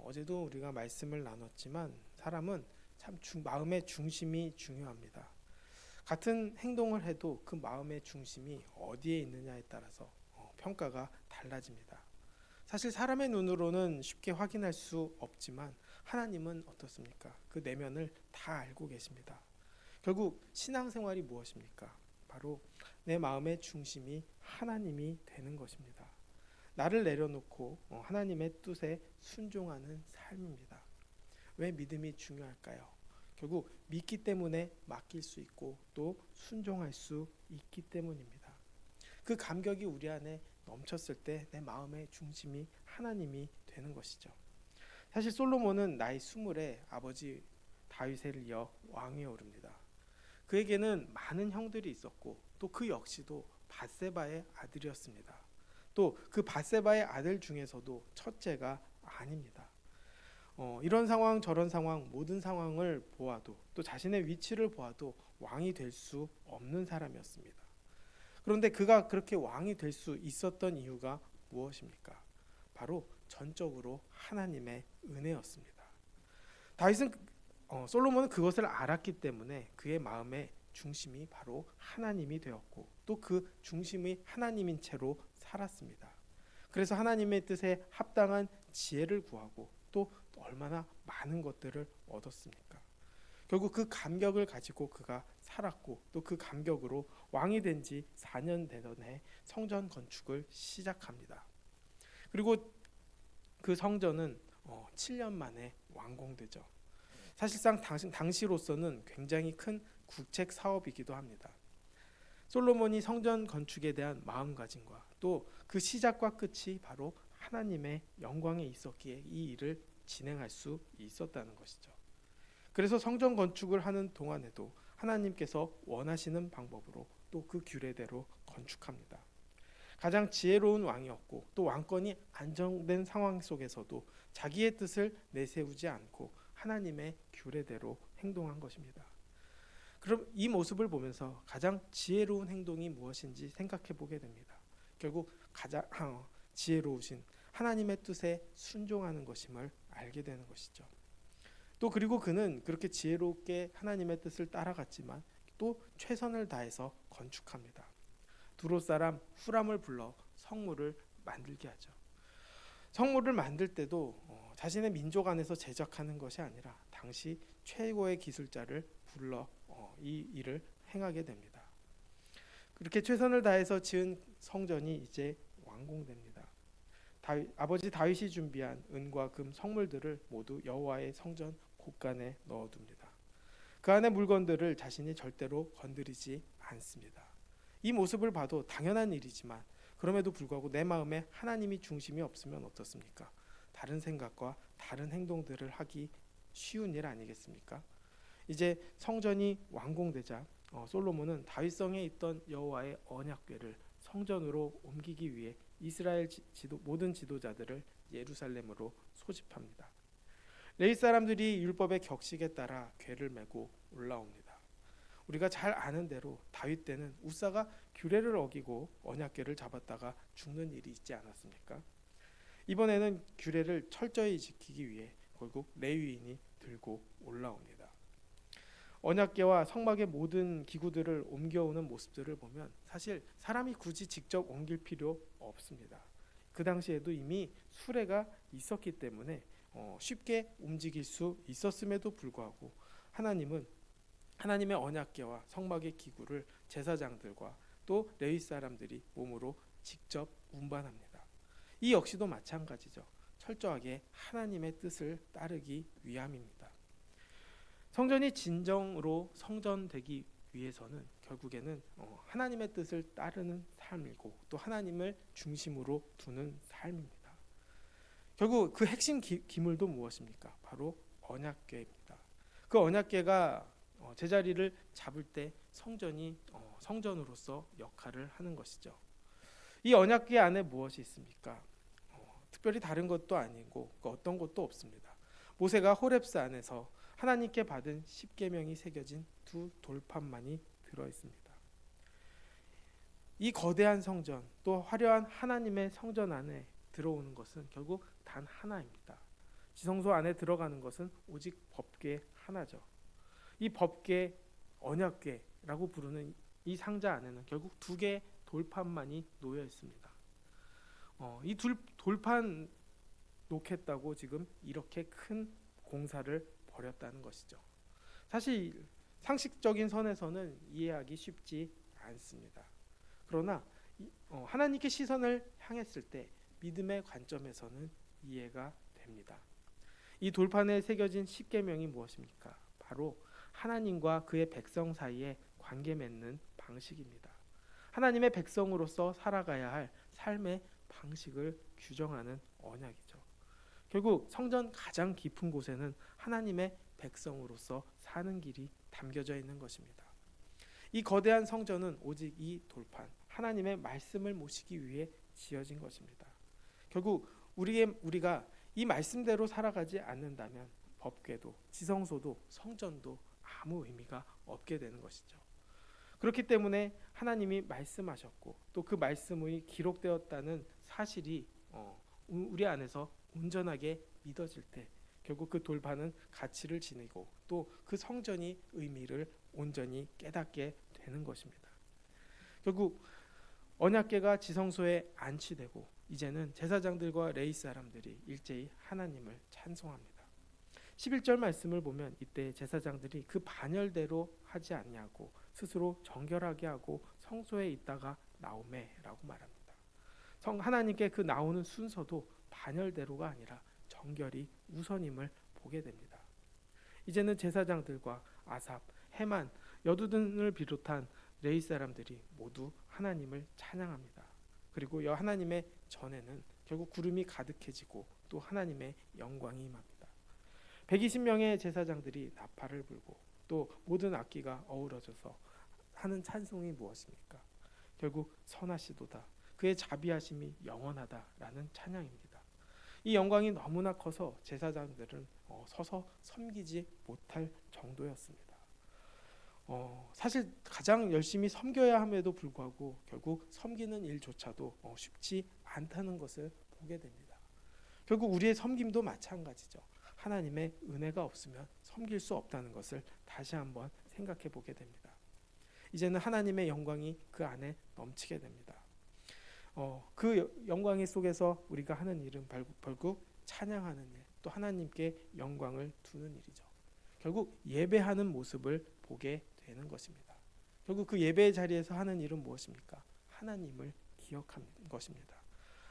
어제도 우리가 말씀을 나눴지만 사람은 참 마음의 중심이 중요합니다. 같은 행동을 해도 그 마음의 중심이 어디에 있느냐에 따라서 평가가 달라집니다. 사실 사람의 눈으로는 쉽게 확인할 수 없지만 하나님은 어떻습니까? 그 내면을 다 알고 계십니다. 결국 신앙생활이 무엇입니까? 바로 내 마음의 중심이 하나님이 되는 것입니다. 나를 내려놓고 하나님의 뜻에 순종하는 삶입니다. 왜 믿음이 중요할까요? 결국 믿기 때문에 맡길 수 있고 또 순종할 수 있기 때문입니다. 그 감격이 우리 안에 넘쳤을 때 내 마음의 중심이 하나님이 되는 것이죠. 사실 솔로몬은 나이 20에 아버지 다윗을 이어 왕위에 오릅니다. 그에게는 많은 형들이 있었고 또 그 역시도 밧세바의 아들이었습니다. 또 그 밧세바의 아들 중에서도 첫째가 아닙니다. 이런 상황 저런 상황 모든 상황을 보아도 또 자신의 위치를 보아도 왕이 될 수 없는 사람이었습니다. 그런데 그가 그렇게 왕이 될 수 있었던 이유가 무엇입니까? 바로 전적으로 하나님의 은혜였습니다. 다윗은 솔로몬은 그것을 알았기 때문에 그의 마음의 중심이 바로 하나님이 되었고 또 그 중심이 하나님인 채로 살았습니다. 그래서 하나님의 뜻에 합당한 지혜를 구하고 또 얼마나 많은 것들을 얻었습니까? 결국 그 감격을 가지고 그가 살았고 또 그 감격으로 왕이 된 지 4년 되던 해 성전 건축을 시작합니다. 그리고 그 성전은 7년 만에 완공되죠. 사실상 당시로서는 굉장히 큰 국책 사업이기도 합니다. 솔로몬이 성전 건축에 대한 마음가짐과 또 그 시작과 끝이 바로 하나님의 영광에 있었기에 이 일을 진행할 수 있었다는 것이죠. 그래서 성전 건축을 하는 동안에도 하나님께서 원하시는 방법으로 또 그 규례대로 건축합니다. 가장 지혜로운 왕이었고 또 왕권이 안정된 상황 속에서도 자기의 뜻을 내세우지 않고 하나님의 규례대로 행동한 것입니다. 그럼 이 모습을 보면서 가장 지혜로운 행동이 무엇인지 생각해 보게 됩니다. 결국 가장 지혜로우신 하나님의 뜻에 순종하는 것임을 알게 되는 것이죠. 또 그리고 그는 그렇게 지혜롭게 하나님의 뜻을 따라갔지만 또 최선을 다해서 건축합니다. 두로 사람 후람을 불러 성물을 만들게 하죠. 성물을 만들 때도 자신의 민족 안에서 제작하는 것이 아니라 당시 최고의 기술자를 불러 이 일을 행하게 됩니다. 그렇게 최선을 다해서 지은 성전이 이제 완공됩니다. 아버지 다윗이 준비한 은과 금 성물들을 모두 여호와의 성전 곳간에 넣어둡니다. 그 안의 물건들을 자신이 절대로 건드리지 않습니다. 이 모습을 봐도 당연한 일이지만 그럼에도 불구하고 내 마음에 하나님이 중심이 없으면 어떻습니까? 다른 생각과 다른 행동들을 하기 쉬운 일 아니겠습니까? 이제 성전이 완공되자 솔로몬은 다윗성에 있던 여호와의 언약궤를 성전으로 옮기기 위해 이스라엘 모든 지도자들을 예루살렘으로 소집합니다. 레위 사람들이 율법의 격식에 따라 궤를 메고 올라옵니다. 우리가 잘 아는 대로 다윗 때는 우사가 규례를 어기고 언약궤를 잡았다가 죽는 일이 있지 않았습니까? 이번에는 규례를 철저히 지키기 위해 결국 레위인이 들고 올라옵니다. 언약궤와 성막의 모든 기구들을 옮겨오는 모습들을 보면 사실 사람이 굳이 직접 옮길 필요 없습니다. 그 당시에도 이미 수레가 있었기 때문에 쉽게 움직일 수 있었음에도 불구하고 하나님은 하나님의 언약궤와 성막의 기구를 제사장들과 또 레위 사람들이 몸으로 직접 운반합니다. 이 역시도 마찬가지죠. 철저하게 하나님의 뜻을 따르기 위함입니다. 성전이 진정으로 성전되기 위해서는 결국에는 하나님의 뜻을 따르는 삶이고 또 하나님을 중심으로 두는 삶입니다. 결국 그 핵심 기물도 무엇입니까? 바로 언약궤입니다. 그 언약궤가 제자리를 잡을 때 성전이 성전으로서 역할을 하는 것이죠. 이 언약궤 안에 무엇이 있습니까? 특별히 다른 것도 아니고 어떤 것도 없습니다. 모세가 호렙산에서 하나님께 받은 십계명이 새겨진 두 돌판만이 들어 있습니다. 이 거대한 성전 또 화려한 하나님의 성전 안에 들어오는 것은 결국 단 하나입니다. 지성소 안에 들어가는 것은 오직 법궤 하나죠. 이 법궤, 언약궤라고 부르는 이 상자 안에는 결국 두 개의 돌판만이 놓여 있습니다. 이 돌판 놓겠다고 지금 이렇게 큰 공사를 벌였다는 것이죠. 사실 상식적인 선에서는 이해하기 쉽지 않습니다. 그러나 하나님께 시선을 향했을 때 믿음의 관점에서는 이해가 됩니다. 이 돌판에 새겨진 십계명이 무엇입니까? 바로 하나님과 그의 백성 사이에 관계 맺는 방식입니다. 하나님의 백성으로서 살아가야 할 삶의 방식을 규정하는 언약이죠. 결국 성전 가장 깊은 곳에는 하나님의 백성으로서 사는 길이 담겨져 있는 것입니다. 이 거대한 성전은 오직 이 돌판, 하나님의 말씀을 모시기 위해 지어진 것입니다. 결국 우리가 이 말씀대로 살아가지 않는다면 법궤도, 지성소도, 성전도 아무 의미가 없게 되는 것이죠. 그렇기 때문에 하나님이 말씀하셨고 또 그 말씀이 기록되었다는 사실이 우리 안에서 온전하게 믿어질 때 결국 그 돌판은 가치를 지니고 또 그 성전이 의미를 온전히 깨닫게 되는 것입니다. 결국 언약궤가 지성소에 안치되고 이제는 제사장들과 레위 사람들이 일제히 하나님을 찬송합니다. 11절 말씀을 보면 이때 제사장들이 그 반열대로 하지 않냐고 스스로 정결하게 하고 성소에 있다가 나오매라고 말합니다. 하나님께 그 나오는 순서도 반열대로가 아니라 정결이 우선임을 보게 됩니다. 이제는 제사장들과 아삽, 헤만, 여두둔을 비롯한 레위 사람들이 모두 하나님을 찬양합니다. 그리고 하나님의 전에는 결국 구름이 가득해지고 또 하나님의 영광이 임합니다. 120명의 제사장들이 나팔을 불고 또 모든 악기가 어우러져서 하는 찬송이 무엇입니까? 결국 선하시도다. 그의 자비하심이 영원하다라는 찬양입니다. 이 영광이 너무나 커서 제사장들은 서서 섬기지 못할 정도였습니다. 사실 가장 열심히 섬겨야 함에도 불구하고 결국 섬기는 일조차도 쉽지 않다는 것을 보게 됩니다. 결국 우리의 섬김도 마찬가지죠. 하나님의 은혜가 없으면 섬길 수 없다는 것을 다시 한번 생각해 보게 됩니다. 이제는 하나님의 영광이 그 안에 넘치게 됩니다. 그 영광의 속에서 우리가 하는 일은 결국 찬양하는 일, 또 하나님께 영광을 두는 일이죠. 결국 예배하는 모습을 보게 되는 것입니다. 결국 그 예배의 자리에서 하는 일은 무엇입니까? 하나님을 기억하는 것입니다.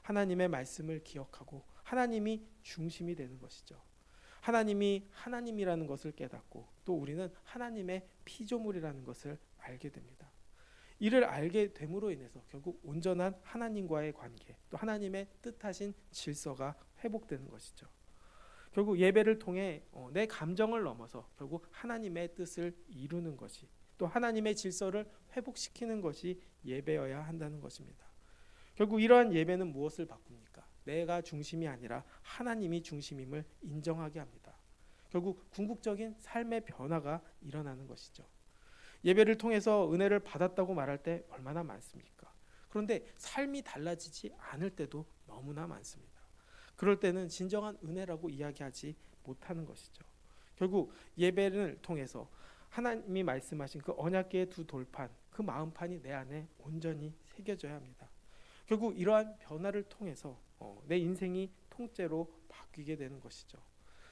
하나님의 말씀을 기억하고 하나님이 중심이 되는 것이죠. 하나님이 하나님이라는 것을 깨닫고 또 우리는 하나님의 피조물이라는 것을 알게 됩니다. 이를 알게 됨으로 인해서 결국 온전한 하나님과의 관계, 또 하나님의 뜻하신 질서가 회복되는 것이죠. 결국 예배를 통해 내 감정을 넘어서 결국 하나님의 뜻을 이루는 것이 또 하나님의 질서를 회복시키는 것이 예배여야 한다는 것입니다. 결국 이러한 예배는 무엇을 바꿉니까? 내가 중심이 아니라 하나님이 중심임을 인정하게 합니다. 결국 궁극적인 삶의 변화가 일어나는 것이죠. 예배를 통해서 은혜를 받았다고 말할 때 얼마나 많습니까? 그런데 삶이 달라지지 않을 때도 너무나 많습니다. 그럴 때는 진정한 은혜라고 이야기하지 못하는 것이죠. 결국 예배를 통해서 하나님이 말씀하신 그 언약궤의 두 돌판, 그 마음판이 내 안에 온전히 새겨져야 합니다. 결국 이러한 변화를 통해서 내 인생이 통째로 바뀌게 되는 것이죠.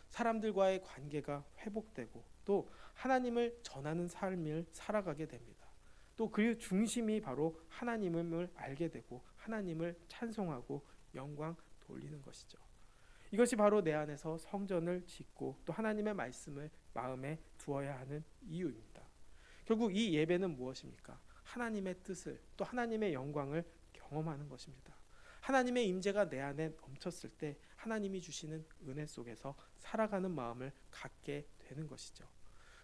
사람들과의 관계가 회복되고 또 하나님을 전하는 삶을 살아가게 됩니다. 또 그 중심이 바로 하나님을 알게 되고 하나님을 찬송하고 영광 돌리는 것이죠. 이것이 바로 내 안에서 성전을 짓고 또 하나님의 말씀을 마음에 두어야 하는 이유입니다. 결국 이 예배는 무엇입니까? 하나님의 뜻을 또 하나님의 영광을 경험하는 것입니다. 하나님의 임재가 내 안에 넘쳤을 때 하나님이 주시는 은혜 속에서 살아가는 마음을 갖게 되는 것이죠.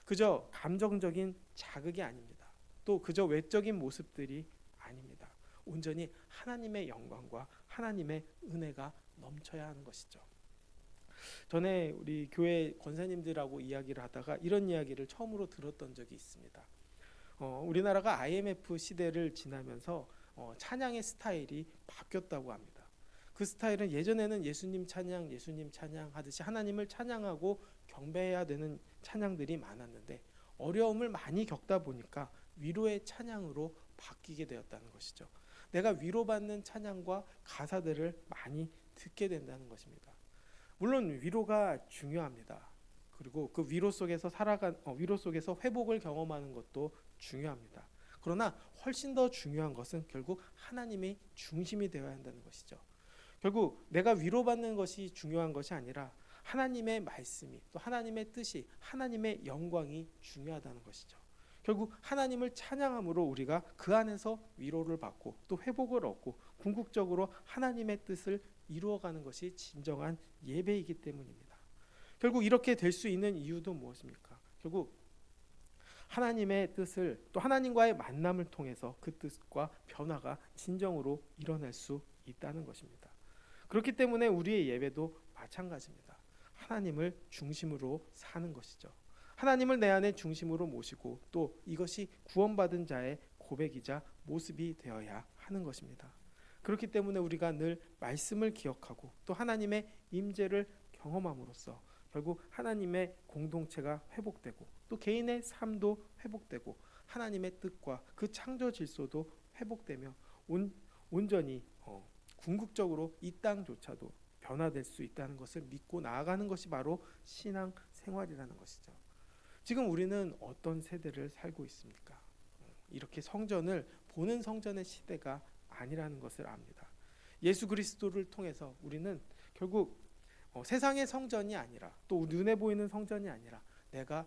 그저 감정적인 자극이 아닙니다. 또 그저 외적인 모습들이 아닙니다. 온전히 하나님의 영광과 하나님의 은혜가 넘쳐야 하는 것이죠. 전에 우리 교회 권사님들하고 이야기를 하다가 이런 이야기를 처음으로 들었던 적이 있습니다. 우리나라가 IMF 시대를 지나면서 찬양의 스타일이 바뀌었다고 합니다. 그 스타일은 예전에는 예수님 찬양 하듯이 하나님을 찬양하고 경배해야 되는 찬양들이 많았는데 어려움을 많이 겪다 보니까 위로의 찬양으로 바뀌게 되었다는 것이죠. 내가 위로받는 찬양과 가사들을 많이 듣게 된다는 것입니다. 물론 위로가 중요합니다. 그리고 그 위로 속에서 회복을 경험하는 것도 중요합니다. 그러나 훨씬 더 중요한 것은 결국 하나님의 중심이 되어야 한다는 것이죠. 결국 내가 위로받는 것이 중요한 것이 아니라 하나님의 말씀이, 또 하나님의 뜻이, 하나님의 영광이 중요하다는 것이죠. 결국 하나님을 찬양함으로 우리가 그 안에서 위로를 받고 또 회복을 얻고 궁극적으로 하나님의 뜻을 이루어가는 것이 진정한 예배이기 때문입니다. 결국 이렇게 될 수 있는 이유도 무엇입니까? 결국 하나님의 뜻을, 또 하나님과의 만남을 통해서 그 뜻과 변화가 진정으로 일어날 수 있다는 것입니다. 그렇기 때문에 우리의 예배도 마찬가지입니다. 하나님을 중심으로 사는 것이죠. 하나님을 내 안에 중심으로 모시고 또 이것이 구원받은 자의 고백이자 모습이 되어야 하는 것입니다. 그렇기 때문에 우리가 늘 말씀을 기억하고 또 하나님의 임재를 경험함으로써 결국 하나님의 공동체가 회복되고 또 개인의 삶도 회복되고 하나님의 뜻과 그 창조 질서도 회복되며 온전히 궁극적으로 이 땅조차도 변화될 수 있다는 것을 믿고 나아가는 것이 바로 신앙 생활이라는 것이죠. 지금 우리는 어떤 세대를 살고 있습니까? 이렇게 성전을 보는 성전의 시대가 아니라는 것을 압니다. 예수 그리스도를 통해서 우리는 결국 세상의 성전이 아니라 또 눈에 보이는 성전이 아니라 내가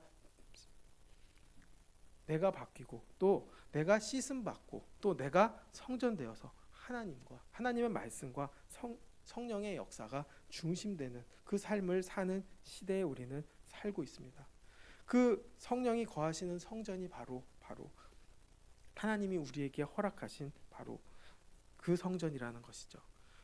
바뀌고 또 내가 씻음 받고 또 내가 성전되어서 하나님과 하나님의 말씀과 성령의 역사가 중심되는 그 삶을 사는 시대에 우리는 살고 있습니다. 그 성령이 거하시는 성전이 바로 하나님이 우리에게 허락하신 바로 그 성전이라는 것이죠.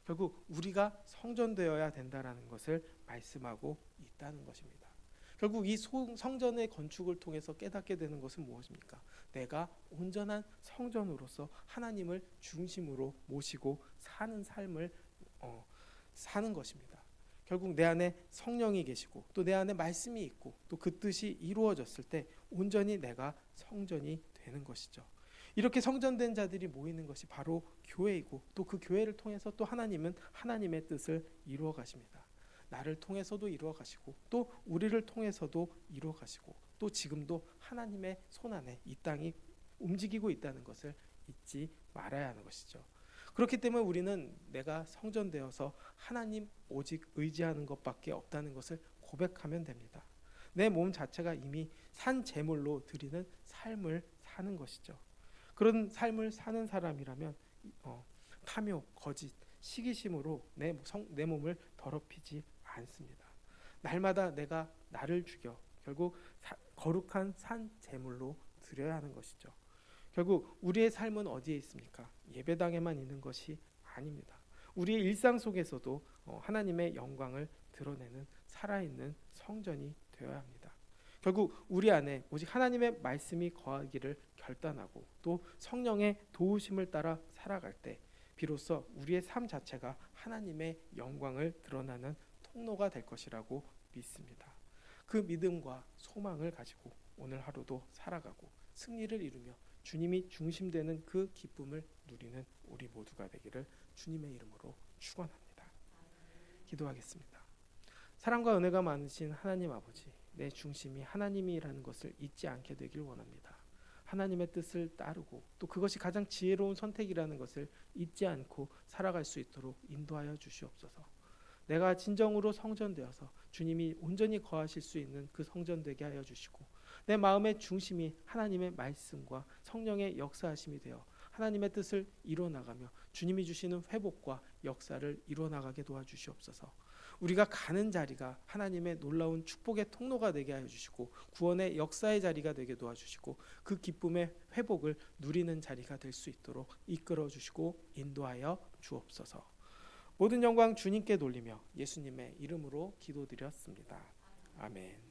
결국 우리가 성전되어야 된다라는 것을 말씀하고 있다는 것입니다. 결국 이 성전의 건축을 통해서 깨닫게 되는 것은 무엇입니까? 내가 온전한 성전으로서 하나님을 중심으로 모시고 사는 삶을 사는 것입니다. 결국 내 안에 성령이 계시고 또 내 안에 말씀이 있고 또 그 뜻이 이루어졌을 때 온전히 내가 성전이 되는 것이죠. 이렇게 성전된 자들이 모이는 것이 바로 교회이고 또 그 교회를 통해서 또 하나님은 하나님의 뜻을 이루어 가십니다. 나를 통해서도 이루어 가시고 또 우리를 통해서도 이루어 가시고 또 지금도 하나님의 손안에 이 땅이 움직이고 있다는 것을 잊지 말아야 하는 것이죠. 그렇기 때문에 우리는 내가 성전되어서 하나님 오직 의지하는 것밖에 없다는 것을 고백하면 됩니다. 내 몸 자체가 이미 산 제물로 드리는 삶을 사는 것이죠. 그런 삶을 사는 사람이라면 탐욕, 거짓, 시기심으로 내 몸을 더럽히지 않습니다. 날마다 내가 나를 죽여 결국 거룩한 산 제물로 드려야 하는 것이죠. 결국 우리의 삶은 어디에 있습니까? 예배당에만 있는 것이 아닙니다. 우리의 일상 속에서도 하나님의 영광을 드러내는 살아있는 성전이 되어야 합니다. 결국 우리 안에 오직 하나님의 말씀이 거하기를 결단하고 또 성령의 도우심을 따라 살아갈 때 비로소 우리의 삶 자체가 하나님의 영광을 드러나는 통로가 될 것이라고 믿습니다. 그 믿음과 소망을 가지고 오늘 하루도 살아가고 승리를 이루며 주님이 중심되는 그 기쁨을 누리는 우리 모두가 되기를 주님의 이름으로 축원합니다. 기도하겠습니다. 사랑과 은혜가 많으신 하나님 아버지, 내 중심이 하나님이라는 것을 잊지 않게 되길 원합니다. 하나님의 뜻을 따르고 또 그것이 가장 지혜로운 선택이라는 것을 잊지 않고 살아갈 수 있도록 인도하여 주시옵소서. 내가 진정으로 성전되어서 주님이 온전히 거하실 수 있는 그 성전 되게 하여 주시고 내 마음의 중심이 하나님의 말씀과 성령의 역사하심이 되어 하나님의 뜻을 이루어나가며 주님이 주시는 회복과 역사를 이루어나가게 도와주시옵소서. 우리가 가는 자리가 하나님의 놀라운 축복의 통로가 되게 하여 주시고 구원의 역사의 자리가 되게 도와주시고 그 기쁨의 회복을 누리는 자리가 될 수 있도록 이끌어 주시고 인도하여 주옵소서. 모든 영광 주님께 돌리며 예수님의 이름으로 기도드렸습니다. 아멘.